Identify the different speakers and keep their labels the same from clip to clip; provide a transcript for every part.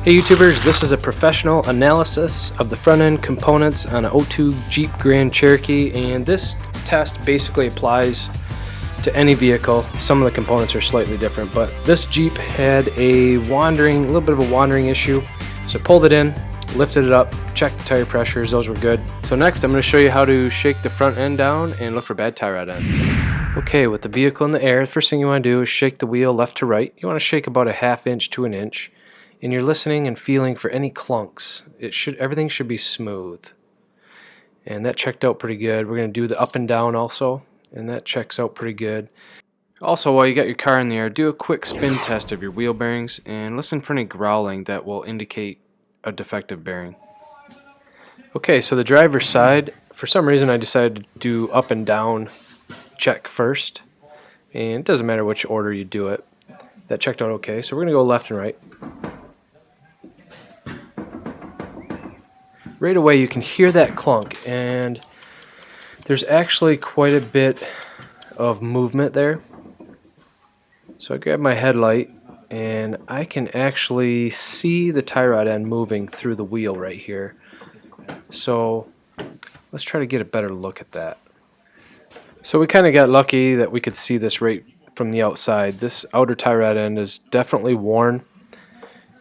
Speaker 1: Hey YouTubers, this is a professional analysis of the front end components on an '02 Jeep Grand Cherokee, and this test basically applies to any vehicle. Some of the components are slightly different, but this Jeep had a little bit of a wandering issue. So pulled it in, lifted it up, checked the tire pressures, those were good. So next I'm going to show you how to shake the front end down and look for bad tie rod ends. Okay, with the vehicle in the air, the first thing you want to do is shake the wheel left to right. You want to shake about a ½ inch to an inch. And you're listening and feeling for any clunks. Everything should be smooth. And that checked out pretty good. We're going to do the up and down also, and that checks out pretty good. Also, while you got your car in the air, do a quick spin test of your wheel bearings and listen for any growling that will indicate a defective bearing. Okay, so the driver's side, for some reason I decided to do up and down check first. And it doesn't matter which order you do it. That checked out okay, so we're going to go left and right. Right away you can hear that clunk, and there's actually quite a bit of movement there. So I grab my headlight and I can actually see the tie rod end moving through the wheel right here. So let's try to get a better look at that. So we kind of got lucky that we could see this right from the outside. This outer tie rod end is definitely worn,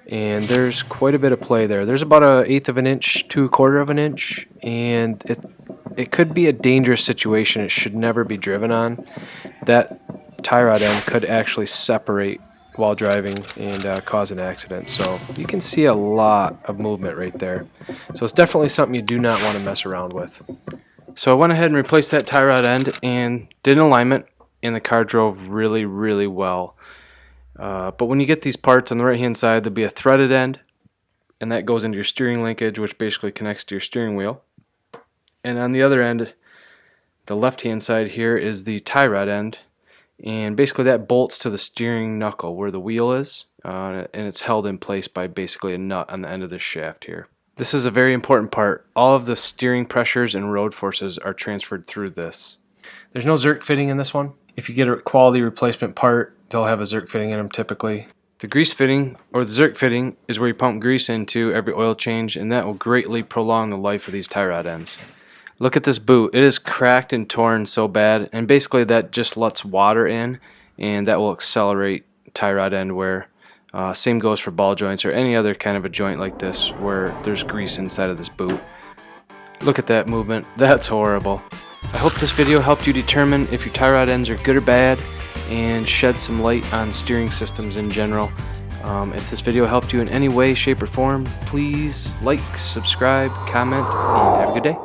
Speaker 1: and there's quite a bit of play there. There's about an 1/8 of an inch to 1/4 of an inch, and it could be a dangerous situation. It should never be driven on. That tie rod end could actually separate while driving and cause an accident. So you can see a lot of movement right there. So it's definitely something you do not want to mess around with. So I went ahead and replaced that tie rod end and did an alignment, and the car drove really, really well. But when you get these parts on the right hand side, there'll be a threaded end, and that goes into your steering linkage, which basically connects to your steering wheel. And on the other end, the left hand side here, is the tie rod end, and basically that bolts to the steering knuckle where the wheel is, and it's held in place by basically a nut on the end of this shaft here. This is a very important part. All of the steering pressures and road forces are transferred through this. There's no Zerk fitting in this one. If you get a quality replacement part, they'll have a Zerk fitting in them typically. The grease fitting, or the Zerk fitting, is where you pump grease into every oil change, and that will greatly prolong the life of these tie rod ends. Look at this boot. It is cracked and torn so bad, and basically that just lets water in, and that will accelerate tie rod end wear. Same goes for ball joints or any other kind of a joint like this where there's grease inside of this boot. Look at that movement. That's horrible. I hope this video helped you determine if your tie rod ends are good or bad, and shed some light on steering systems in general. If this video helped you in any way, shape, or form, please like, subscribe, comment, and have a good day.